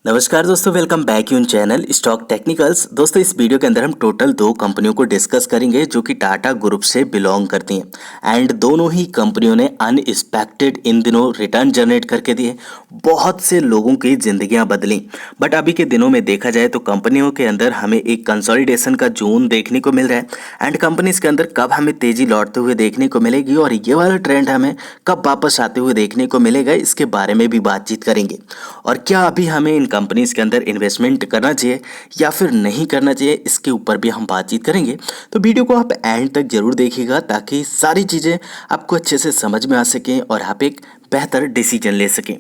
नमस्कार दोस्तों, welcome back यून चैनल स्टॉक टेक्निकल्स। दोस्तों, इस वीडियो के अंदर हम टोटल दो कंपनियों को डिस्कस करेंगे जो कि टाटा ग्रुप से बिलोंग करती हैं एंड दोनों ही कंपनियों ने अनएक्सपेक्टेड इन दिनों रिटर्न जनरेट करके दिए। बहुत से लोगों की जिंदगियां बदली, बट अभी के दिनों में देखा जाए तो कंपनियों के अंदर हमें एक कंसोलिडेशन का जोन देखने को मिल रहा है एंड कंपनीज के अंदर कब हमें तेजी लौटते हुए देखने को मिलेगी और ये वाला ट्रेंड हमें कब वापस आते हुए देखने को मिलेगा, इसके बारे में भी बातचीत करेंगे। और क्या अभी हमें इन कंपनीज के अंदर इन्वेस्टमेंट करना चाहिए या फिर नहीं करना चाहिए, इसके ऊपर भी हम बातचीत करेंगे। तो वीडियो को आप एंड तक जरूर देखिएगा ताकि सारी चीज़ें आपको अच्छे से समझ में आ सकें और आप एक बेहतर डिसीजन ले सकें।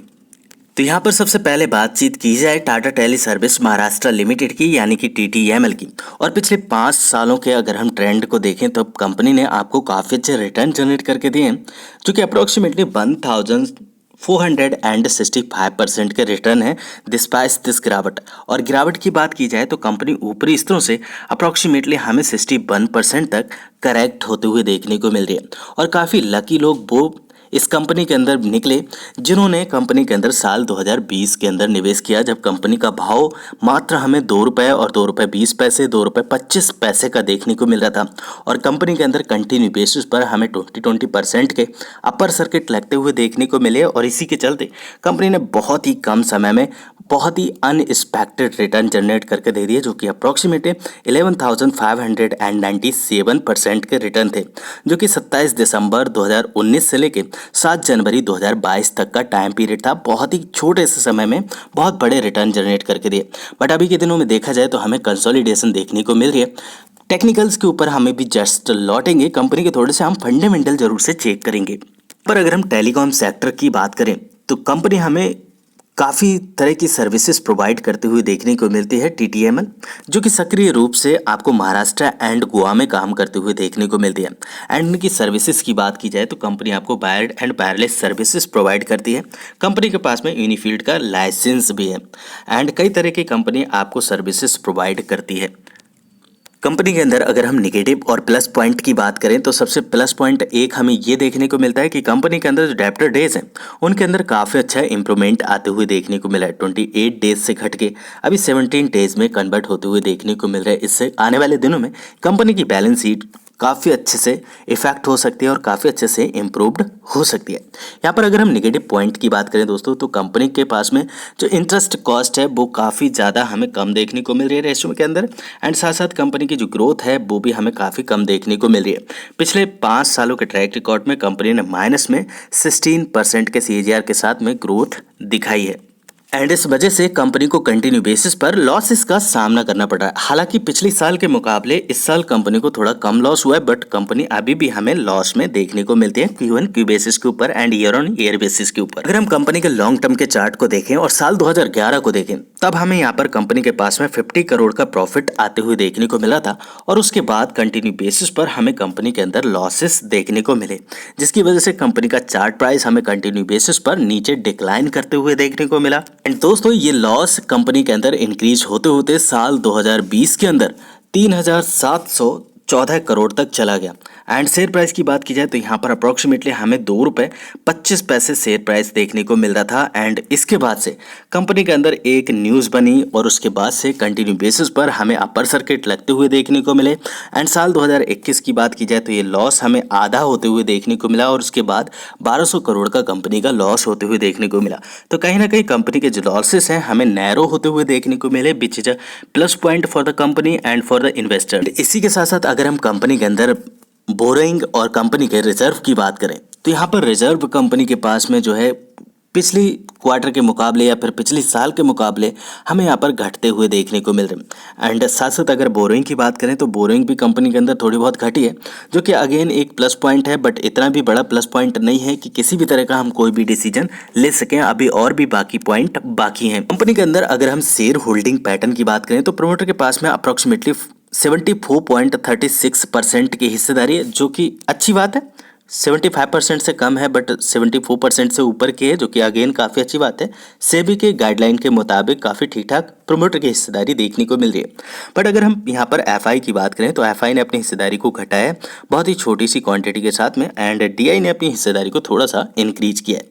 तो यहाँ पर सबसे पहले बातचीत की जाए Tata tele service Maharashtra limited की, यानी कि TTML की। और पिछले 5 सालों के अगर हम ट्रेंड को देखें तो कंपनी ने आपको काफ़ी अच्छे रिटर्न जनरेट करके दिए हैं, जो कि अप्रोक्सीमेटली 1465% के रिटर्न है डिस्पाइट दिस गिरावट। और गिरावट की बात की जाए तो कंपनी ऊपरी स्तरों से अप्रोक्सीमेटली हमें 61% तक करेक्ट होते हुए देखने को मिल रही है। और काफ़ी लकी लोग वो इस कंपनी के अंदर निकले जिन्होंने कंपनी के अंदर साल 2020 के अंदर निवेश किया, जब कंपनी का भाव मात्र हमें ₹2 और ₹2.20, ₹2.25 का देखने को मिल रहा था। और कंपनी के अंदर कंटिन्यू बेसिस पर हमें 20% के अपर सर्किट लगते हुए देखने को मिले और इसी के चलते कंपनी ने बहुत ही कम समय में बहुत ही अनएक्सपेक्टेड रिटर्न जनरेट करके दे दिए, जो कि अप्रोक्सीमेटली 11,597% के रिटर्न थे, जो कि 27 दिसंबर 2019 से लेके 7 जनवरी 2022 तक का टाइम पीरियड था। बहुत ही छोटे से समय में बहुत बड़े रिटर्न जनरेट करके दिए। बट अभी के दिनों में देखा जाए तो हमें कंसोलिडेशन देखने को मिल रही है। टेक्निकल्स के ऊपर हमें भी जस्ट लौटेंगे, कंपनी के थोड़े से हम फंडामेंटल जरूर से चेक करेंगे। पर अगर हम टेलीकॉम सेक्टर की बात करें तो कंपनी हमें काफ़ी तरह की सर्विसेज प्रोवाइड करते हुए देखने को मिलती है। TTML जो कि सक्रिय रूप से आपको महाराष्ट्र एंड गोवा में काम करते हुए देखने को मिलती है। एंड इनकी सर्विसेज की बात की जाए तो कंपनी आपको wired and wireless services provide करती है। कंपनी के पास में यूनिफील्ड का लाइसेंस भी है एंड कई तरह की कंपनी आपको सर्विसेज प्रोवाइड करती है। कंपनी के अंदर अगर हम निगेटिव और प्लस पॉइंट की बात करें तो सबसे प्लस पॉइंट एक हमें ये देखने को मिलता है कि कंपनी के अंदर जो डेब्टर डेज हैं उनके अंदर काफ़ी अच्छा इंप्रूवमेंट आते हुए देखने को मिला है। 28 डेज से घट के अभी 17 डेज में कन्वर्ट होते हुए देखने को मिल रहा है। इससे आने वाले दिनों में कंपनी की बैलेंस शीट काफ़ी अच्छे से इफेक्ट हो सकती है और काफ़ी अच्छे से इम्प्रूव्ड हो सकती है। यहाँ पर अगर हम नेगेटिव पॉइंट की बात करें दोस्तों तो कंपनी के पास में जो इंटरेस्ट कॉस्ट है वो काफ़ी ज़्यादा हमें कम देखने को मिल रही है रेशियो के अंदर। एंड साथ साथ कंपनी की जो ग्रोथ है वो भी हमें काफ़ी कम देखने को मिल रही है। पिछले 5 सालों के ट्रैक रिकॉर्ड में कंपनी ने माइनस में 16% के CAGR के साथ में ग्रोथ दिखाई है। एंड इस वजह से कंपनी को कंटिन्यू बेसिस पर लॉसेस का सामना करना पड़ रहा है। हालांकि पिछले साल के मुकाबले इस साल कंपनी को थोड़ा कम लॉस हुआ है, बट कंपनी अभी भी हमें लॉस में देखने को मिलती है Q1Q बेसिस के ऊपर and year on year basis के ऊपर। अगर हम कंपनी के लॉन्ग टर्म के चार्ट को देखें और साल 2011 को देखें तब हमें यहाँ पर कंपनी के पास में 50 करोड़ का प्रॉफिट आते हुए देखने को मिला था और उसके बाद कंटिन्यू बेसिस पर हमें कंपनी के अंदर लॉसेस देखने को मिले, जिसकी वजह से कंपनी का चार्ट प्राइस हमें कंटिन्यू बेसिस पर नीचे डिक्लाइन करते हुए देखने को मिला। एंड दोस्तों, ये लॉस कंपनी के अंदर इंक्रीज होते होते साल 2020 के अंदर 3,714 करोड़ तक चला गया। एंड शेयर प्राइस की बात की जाए तो यहाँ पर अप्रोक्सीमेटली हमें ₹2.25 शेयर प्राइस देखने को मिल रहा था। एंड इसके बाद से कंपनी के अंदर एक न्यूज़ बनी और उसके बाद से कंटिन्यू बेसिस पर हमें अपर सर्किट लगते हुए देखने को मिले। एंड साल 2021 की बात की जाए तो ये लॉस हमें आधा होते हुए देखने को मिला और उसके बाद 1200 करोड़ का कंपनी का लॉस होते हुए देखने को मिला। तो कहीं ना कहीं कंपनी के जो लॉसेस हैं हमें नैरो होते हुए देखने को मिले, which is a plus point for the company and for the investor. इसी के साथ साथ अगर हम कंपनी के अंदर बोरोइंग और कंपनी के रिजर्व की बात करें तो यहाँ पर रिजर्व कंपनी के पास में जो है पिछली क्वार्टर के मुकाबले या फिर पिछले साल के मुकाबले हमें यहाँ पर घटते हुए देखने को मिल रहे हैं। एंड साथ साथ अगर बोरोइंग की बात करें तो बोरोइंग भी कंपनी के अंदर थोड़ी बहुत घटी है, जो कि अगेन एक प्लस पॉइंट है, बट इतना भी बड़ा प्लस पॉइंट नहीं है कि किसी भी तरह का हम कोई भी डिसीजन ले सकें। अभी और भी बाकी पॉइंट बाकी हैं। कंपनी के अंदर अगर हम शेयर होल्डिंग पैटर्न की बात करें तो प्रमोटर के पास में अप्रोक्सीमेटली 74.36% की हिस्सेदारी है, जो कि अच्छी बात है। 75% से कम है बट 74% से ऊपर की है, जो कि अगेन काफ़ी अच्छी बात है। सेबी के गाइडलाइन के मुताबिक काफ़ी ठीक ठाक प्रमोटर की हिस्सेदारी देखने को मिल रही है। बट अगर हम यहाँ पर एफआई की बात करें तो एफआई ने अपनी हिस्सेदारी को घटाया बहुत ही छोटी सी क्वांटिटी के साथ में, एंड डीआई ने अपनी हिस्सेदारी को थोड़ा सा इंक्रीज किया है।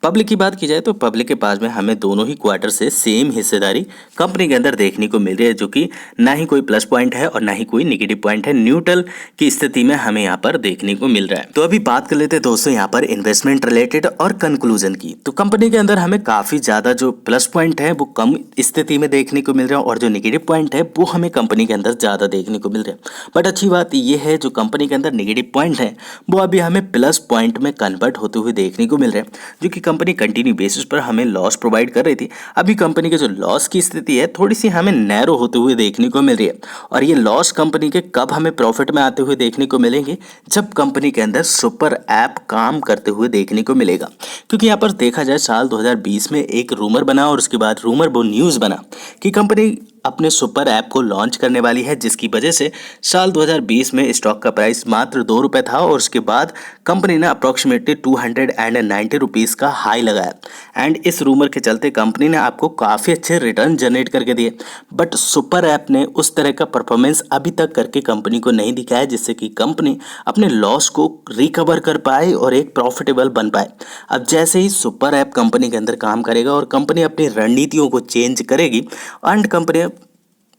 पब्लिक की बात की जाए तो पब्लिक के पास में हमें दोनों ही क्वार्टर से सेम हिस्सेदारी कंपनी के अंदर देखने को मिल रही है, जो कि ना ही कोई प्लस पॉइंट है और ना ही कोई निगेटिव पॉइंट है, न्यूट्रल की स्थिति में हमें यहाँ पर देखने को मिल रहा है। तो अभी बात कर लेते हैं दोस्तों यहाँ पर इन्वेस्टमेंट रिलेटेड और कंक्लूजन की। तो कंपनी के अंदर हमें काफी ज्यादा जो प्लस पॉइंट है वो कम स्थिति में देखने को मिल रहा है, और जो निगेटिव पॉइंट है वो हमें कंपनी के अंदर ज्यादा देखने को मिल रहा है। बट अच्छी बात यह है जो कंपनी के अंदर निगेटिव पॉइंट है वो अभी हमें प्लस पॉइंट में कन्वर्ट होते हुए देखने को मिल रहे हैं, जो कि कंपनी कंटिन्यू बेसिस पर हमें लॉस प्रोवाइड कर रही थी। अभी कंपनी की जो लॉस की स्थिति है थोड़ी सी हमें नैरो होते हुए देखने को मिल रही है, और ये लॉस कंपनी के कब हमें प्रॉफिट में आते हुए देखने को मिलेंगे, जब कंपनी के अंदर सुपर ऐप काम करते हुए देखने को मिलेगा। क्योंकि यहाँ पर देखा जाए साल 2020 में एक रूमर बना, और उसके बाद रूमर वो न्यूज़ बना कि कंपनी अपने सुपर ऐप को लॉन्च करने वाली है, जिसकी वजह से साल 2020 में स्टॉक का प्राइस मात्र 2 रुपये था, और उसके बाद कंपनी ने अप्रॉक्सीमेटली 290 रुपीज़ का हाई लगाया। एंड इस रूमर के चलते कंपनी ने आपको काफ़ी अच्छे रिटर्न जनरेट करके दिए, बट सुपर ऐप ने उस तरह का परफॉर्मेंस अभी तक करके कंपनी को नहीं दिखाया, जिससे कि कंपनी अपने लॉस को रिकवर कर पाए और एक प्रॉफिटेबल बन पाए। अब जैसे ही सुपर ऐप कंपनी के अंदर काम करेगा और कंपनी अपनी रणनीतियों को चेंज करेगी एंड कंपनी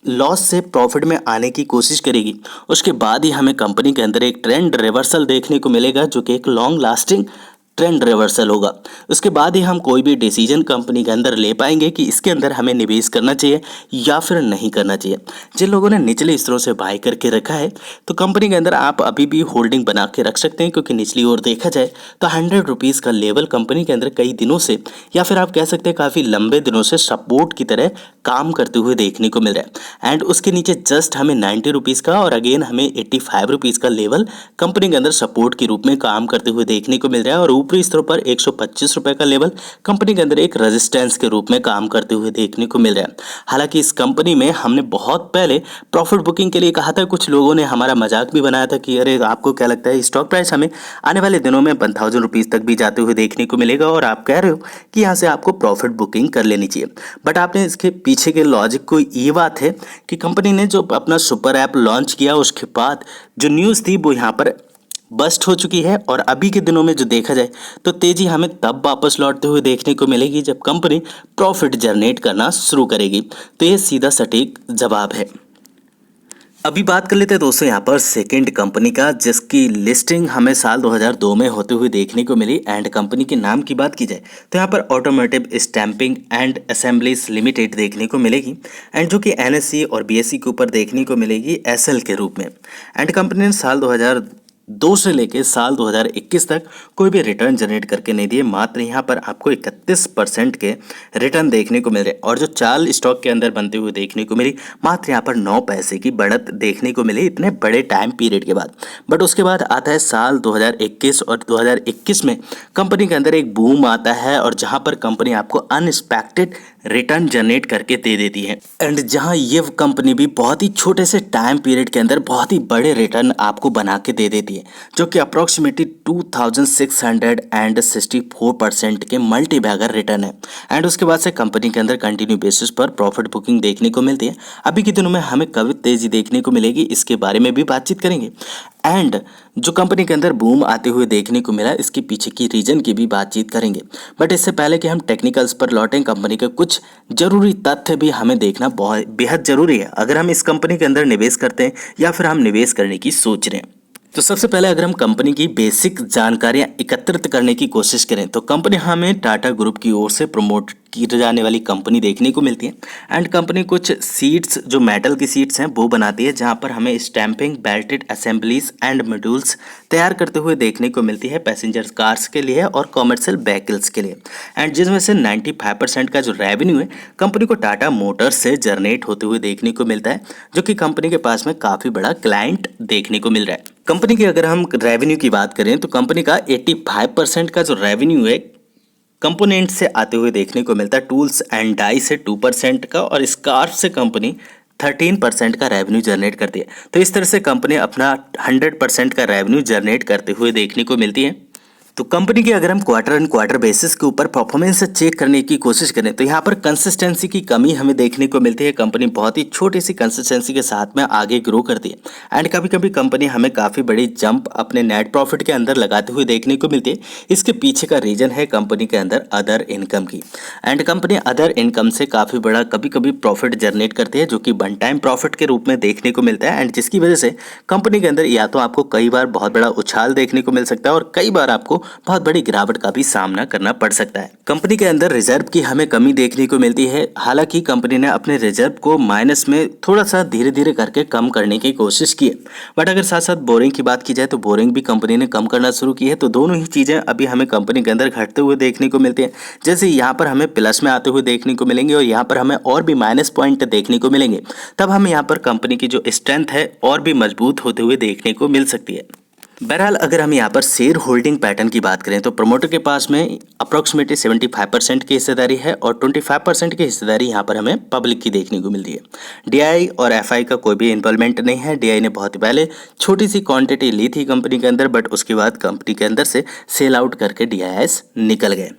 लॉस से प्रॉफिट में आने की कोशिश करेगी, उसके बाद ही हमें कंपनी के अंदर एक ट्रेंड रिवर्सल देखने को मिलेगा, जो कि एक लॉन्ग लास्टिंग ट्रेंड रिवर्सल होगा। उसके बाद ही हम कोई भी डिसीजन कंपनी के अंदर ले पाएंगे कि इसके अंदर हमें निवेश करना चाहिए या फिर नहीं करना चाहिए। जिन लोगों ने निचले स्तरों से बाय करके रखा है तो कंपनी के अंदर आप अभी भी होल्डिंग बना के रख सकते हैं, क्योंकि निचली ओर देखा जाए तो 100 रुपीज़ का लेवल कंपनी के अंदर कई दिनों से, या फिर आप कह सकते हैं काफ़ी लंबे दिनों से सपोर्ट की तरह काम करते हुए देखने को मिल रहा है। एंड उसके नीचे जस्ट हमें 90 रुपीज़ का और अगेन हमें 85 रुपीज़ का लेवल कंपनी के अंदर सपोर्ट के रूप में काम करते हुए देखने को मिल रहा है, और ऊपरी स्तरों पर 125 रुपए का लेवल कंपनी के अंदर एक रेजिस्टेंस के रूप में काम करते हुए देखने को मिल रहा है। हालांकि इस कंपनी में हमने बहुत पहले प्रॉफिट बुकिंग के लिए कहा था, कुछ लोगों ने हमारा मजाक भी बनाया था कि अरे आपको क्या लगता है स्टॉक प्राइस हमें आने वाले दिनों में 1000 रुपीज़ तक भी जाते हुए देखने को मिलेगा, और आप कह रहे हो कि यहाँ से आपको प्रॉफिट बुकिंग कर लेनी चाहिए। बट आपने इसके पीछे के लॉजिक को ये बात है कि कंपनी ने जो अपना सुपर ऐप लॉन्च किया उसके बाद जो न्यूज़ थी वो यहाँ पर बस्ट हो चुकी है, और अभी के दिनों में जो देखा जाए तो तेजी हमें तब वापस लौटते हुए देखने को मिलेगी जब कंपनी प्रॉफिट जनरेट करना शुरू करेगी। तो ये सीधा सटीक जवाब है। अभी बात कर लेते हैं दोस्तों यहाँ पर सेकंड कंपनी का, जिसकी लिस्टिंग हमें साल 2002 में होते हुए देखने को मिली। एंड कंपनी के नाम की बात की जाए तो यहाँ पर automotive stamping and assemblies limited देखने को मिलेगी, एंड जो कि एनएससी और बीएससी के ऊपर देखने को मिलेगी एसएल के रूप में। एंड कंपनी ने साल 2002 से लेके साल 2021 तक कोई भी रिटर्न जनरेट करके नहीं दिए, मात्र यहाँ पर आपको 31% के रिटर्न देखने को मिल रहे, और जो चाल स्टॉक के अंदर बनते हुए देखने को मिली मात्र यहाँ पर 9 पैसे की बढ़त देखने को मिली इतने बड़े टाइम पीरियड के बाद। बट उसके बाद आता है साल 2021, और 2021 में कंपनी के अंदर एक बूम आता है, और जहाँ पर कंपनी आपको अनएक्सपेक्टेड रिटर्न जनरेट करके दे देती है, एंड जहाँ ये कंपनी भी बहुत ही छोटे से टाइम पीरियड के अंदर बहुत ही बड़े रिटर्न आपको बना के दे देती है, जो कि अप्रोक्सीमेटली 2664% के मल्टी बैगर रिटर्न है। एंड उसके बाद से कंपनी के अंदर कंटिन्यू बेसिस पर प्रॉफिट बुकिंग देखने को मिलती है। अभी के दिनों में हमें कब तेजी देखने को मिलेगी इसके बारे में भी बातचीत करेंगे, एंड जो कंपनी के अंदर बूम आते हुए देखने को मिला इसके पीछे की रीजन की भी बातचीत करेंगे। बट इससे पहले कि हम टेक्निकल्स पर लौटें, कंपनी के कुछ जरूरी तथ्य भी हमें देखना बहुत बेहद जरूरी है अगर हम इस कंपनी के अंदर निवेश करते हैं या फिर हम निवेश करने की सोच रहे हैं। तो सबसे पहले अगर हम कंपनी की बेसिक जानकारियां एकत्रित करने की कोशिश करें तो कंपनी हमें टाटा ग्रुप की ओर से प्रमोट की जाने वाली कंपनी देखने को मिलती है। एंड कंपनी कुछ सीट्स जो मेटल की सीट्स हैं वो बनाती है, जहां पर हमें stamping belted assemblies and modules तैयार करते हुए देखने को मिलती है पैसेंजर कार्स के लिए और कॉमर्शियल व्हीकल्स के लिए। एंड जिसमें से 95% का जो रेवेन्यू है कंपनी को टाटा मोटर्स से जनरेट होते हुए देखने को मिलता है, जो कि कंपनी के पास में काफ़ी बड़ा क्लाइंट देखने को मिल रहा है। कंपनी की अगर हम रेवेन्यू की बात करें तो कंपनी का 85% का जो रेवेन्यू है कंपोनेंट से आते हुए देखने को मिलता है, टूल्स एंड डाई से 2% का और स्कार्फ से कंपनी 13% का रेवेन्यू जनरेट करती है। तो इस तरह से कंपनी अपना 100% का रेवेन्यू जनरेट करते हुए देखने को मिलती है। तो कंपनी की अगर हम क्वार्टर एंड क्वार्टर बेसिस के ऊपर परफॉर्मेंस चेक करने की कोशिश करें तो यहाँ पर कंसिस्टेंसी की कमी हमें देखने को मिलती है। कंपनी बहुत ही छोटी सी कंसिस्टेंसी के साथ में आगे ग्रो करती है एंड कभी कभी कंपनी हमें काफ़ी बड़ी जंप अपने नेट प्रॉफिट के अंदर लगाते हुए देखने को मिलती है। इसके पीछे का रीजन है कंपनी के अंदर अदर इनकम की, एंड कंपनी अदर इनकम से काफ़ी बड़ा कभी कभी प्रॉफिट जनरेट करती है जो कि वन टाइम प्रॉफिट के रूप में देखने को मिलता है, एंड जिसकी वजह से कंपनी के अंदर या तो आपको कई बार बहुत बड़ा उछाल देखने को मिल सकता है और कई बार आपको बहुत बड़ी गिरावट का भी सामना करना पड़ सकता है। कंपनी के अंदर रिजर्व की हमें कमी देखने को मिलती है। हालांकि कंपनी ने अपने रिजर्व को माइनस में थोड़ा सा धीरे धीरे करके कम करने की कोशिश की है, बट अगर साथ साथ बोरिंग की बात की जाए तो बोरिंग भी कंपनी ने कम करना शुरू की है। तो दोनों ही चीजें अभी हमें कंपनी के अंदर घटते हुए देखने को मिलती है। जैसे यहाँ पर हमें प्लस में आते हुए देखने को मिलेंगे और यहाँ पर हमें और भी माइनस पॉइंट देखने को मिलेंगे, तब हम यहाँ पर कंपनी की जो स्ट्रेंथ है और भी मजबूत होते हुए देखने को मिल सकती है। बहरहाल अगर हम यहाँ पर शेयर होल्डिंग पैटर्न की बात करें तो प्रमोटर के पास में अप्रोक्सीमेटली 75% की हिस्सेदारी है और 25% की हिस्सेदारी यहाँ पर हमें पब्लिक की देखने को मिलती है। डीआई और एफआई का कोई भी इन्वॉल्वमेंट नहीं है। डीआई ने बहुत पहले छोटी सी क्वांटिटी ली थी कंपनी के अंदर, बट उसके बाद कंपनी के अंदर से सेल आउट करके डीआईएस निकल गए।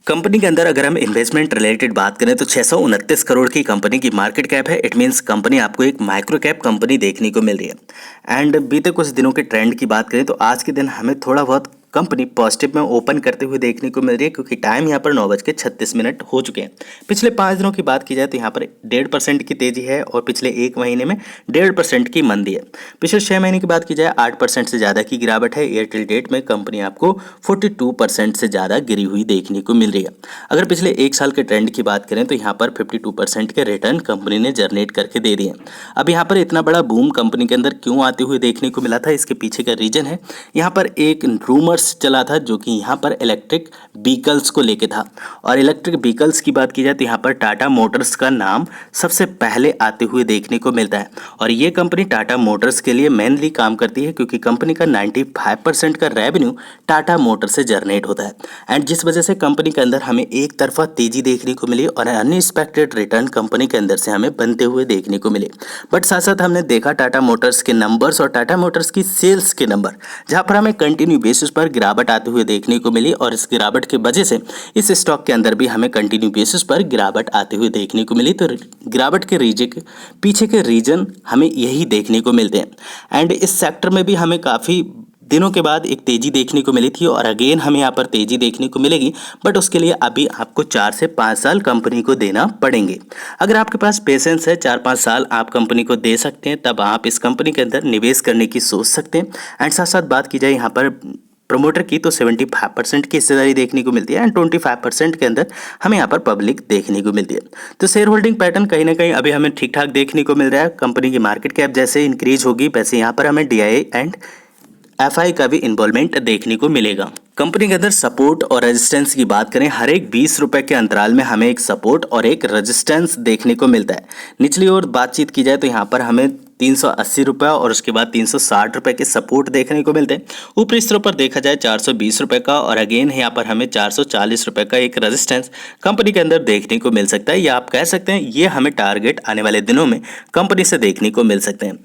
कंपनी के अंदर अगर हम इन्वेस्टमेंट रिलेटेड बात करें तो 629 करोड़ की कंपनी की मार्केट कैप है। इट मींस कंपनी आपको एक माइक्रो कैप कंपनी देखने को मिल रही है। एंड बीते कुछ दिनों के ट्रेंड की बात करें तो आज के दिन हमें थोड़ा बहुत कंपनी पॉजिटिव में ओपन करते हुए देखने को मिल रही है, क्योंकि टाइम यहाँ पर 9:36 हो चुके हैं। पिछले 5 दिनों की बात की जाए तो यहाँ पर 1.5% की तेजी है और पिछले 1 महीने में 1.5% की मंदी है। पिछले 6 महीने की बात की जाए 8% से ज़्यादा की गिरावट है। एयरटेल डेट में कंपनी आपको 42% से ज़्यादा गिरी हुई देखने को मिल रही है। अगर पिछले 1 साल के ट्रेंड की बात करें तो यहाँ पर 52% के रिटर्न कंपनी ने जनरेट करके दे दिए। अब यहाँ पर इतना बड़ा बूम कंपनी के अंदर क्यों आते हुए देखने को मिला था, इसके पीछे का रीजन है यहाँ पर एक रूमर्स चला था जो कि यहाँ पर इलेक्ट्रिक व्हीकल्स को लेके था। और इलेक्ट्रिक व्हीकल्स की बात की जाए तो यहाँ पर टाटा मोटर्स का नाम सबसे पहले आते हुए देखने को मिलता है। और ये कंपनी टाटा मोटर्स के लिए मेनली काम करती है, क्योंकि कंपनी का 95% का रेवेन्यू टाटा मोटर से जनरेट होता है। एंड जिस वजह से कंपनी के अंदर हमें एक तरफा तेजी देखने को मिली और अनएक्सपेक्टेड रिटर्न कंपनी के अंदर से हमें बनते हुए देखने को मिले। बट साथ साथ हमने देखा टाटा मोटर्स के नंबर्स और टाटा मोटर्स की सेल्स के नंबर, जहाँ पर हमें कंटिन्यू बेसिस पर गिरावट आते हुए देखने को मिली और इस गिरावट की वजह से इस स्टॉक के अंदर भी हमें कंटिन्यू बेसिस पर गिरावट आते हुए देखने को मिली। तो गिरावट के पीछे के रीजन हमें यही देखने को मिलते हैं। एंड इस सेक्टर में भी हमें काफ़ी दिनों के बाद एक तेजी देखने को मिली थी और अगेन हमें यहाँ पर तेजी देखने को मिलेगी, बट उसके लिए अभी आपको 4 से 5 साल कंपनी को देना पड़ेंगे। अगर आपके पास पेशेंस है, 4-5 साल आप कंपनी को दे सकते हैं, तब आप इस कंपनी के अंदर निवेश करने की सोच सकते हैं। एंड साथ साथ बात की जाए यहाँ पर प्रमोटर की तो 75% की हिस्सेदारी देखने को मिलती है एंड 25% के अंदर हमें यहाँ पर पब्लिक देखने को मिलती है। तो शेयर होल्डिंग पैटर्न कहीं ना कहीं अभी हमें ठीक ठाक देखने को मिल रहा है। कंपनी की मार्केट कैप जैसे इंक्रीज होगी वैसे यहाँ पर हमें डीआई एंड एफआई का भी इन्वॉल्वमेंट देखने को मिलेगा। कंपनी के अंदर सपोर्ट और रेजिस्टेंस की बात करें, हर एक 20 रुपए के अंतराल में हमें एक सपोर्ट और एक रेजिस्टेंस देखने को मिलता है। निचली ओर बातचीत की जाए तो यहाँ पर हमें 380 रुपये और उसके बाद 360 रुपये के सपोर्ट देखने को मिलते हैं। ऊपरी स्तरों पर देखा जाए 420 रुपये का और अगेन यहाँ पर हमें 440 रुपये का एक रेजिस्टेंस कंपनी के अंदर देखने को मिल सकता है, या आप कह सकते हैं ये हमें टारगेट आने वाले दिनों में कंपनी से देखने को मिल सकते हैं।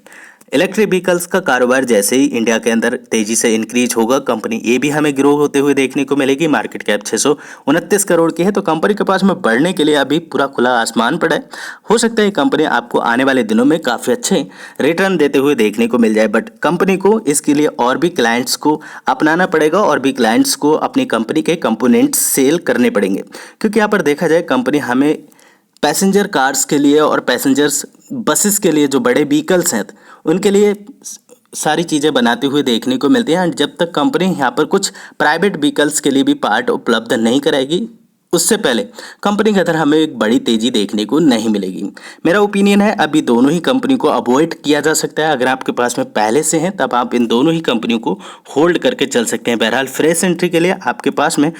इलेक्ट्रिक व्हीकल्स का कारोबार जैसे ही इंडिया के अंदर तेजी से इंक्रीज होगा, कंपनी ये भी हमें ग्रो होते हुए देखने को मिलेगी। मार्केट कैप 629 करोड़ की है, तो कंपनी के पास में बढ़ने के लिए अभी पूरा खुला आसमान पड़ा है। हो सकता है कंपनी आपको आने वाले दिनों में काफ़ी अच्छे रिटर्न देते हुए देखने को मिल जाए, बट कंपनी को इसके लिए और भी क्लाइंट्स को अपनाना पड़ेगा और भी क्लाइंट्स को अपनी कंपनी के कंपोनेंट्स सेल करने पड़ेंगे। क्योंकि यहाँ पर देखा जाए कंपनी हमें पैसेंजर कार्स के लिए और पैसेंजर्स बसेस के लिए जो बड़े व्हीकल्स हैं उनके लिए सारी चीज़ें बनाते हुए देखने को मिलती हैं। जब तक कंपनी यहाँ पर कुछ प्राइवेट व्हीकल्स के लिए भी पार्ट उपलब्ध नहीं कराएगी, उससे पहले कंपनी के अंदर हमें एक बड़ी तेजी देखने को नहीं मिलेगी। मेरा ओपिनियन है अभी दोनों ही कंपनी को अवॉइड किया जा सकता है। अगर आपके पास में पहले से हैं तब आप इन दोनों ही कंपनियों को होल्ड करके चल सकते हैं। बहरहाल फ्रेश एंट्री के लिए आपके पास में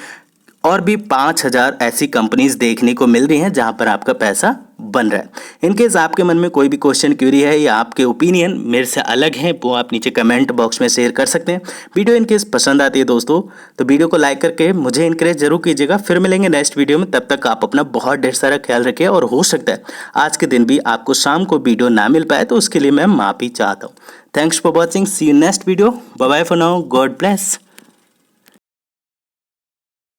और भी 5000 ऐसी कंपनीज देखने को मिल रही हैं जहां पर आपका पैसा बन रहा है। इनकेस आपके मन में कोई भी क्वेश्चन क्यूरी है या आपके ओपिनियन मेरे से अलग हैं, वो आप नीचे कमेंट बॉक्स में शेयर कर सकते हैं। वीडियो इनकेस पसंद आती है दोस्तों तो वीडियो को लाइक करके मुझे इनकरेज जरूर कीजिएगा। फिर मिलेंगे नेक्स्ट वीडियो में, तब तक आप अपना बहुत ढेर सारा ख्याल रखिए। और हो सकता है आज के दिन भी आपको शाम को वीडियो ना मिल पाए, तो उसके लिए मैं माफ़ी चाहता हूँ। Thanks for watching, see you next video, bye bye for now, god bless.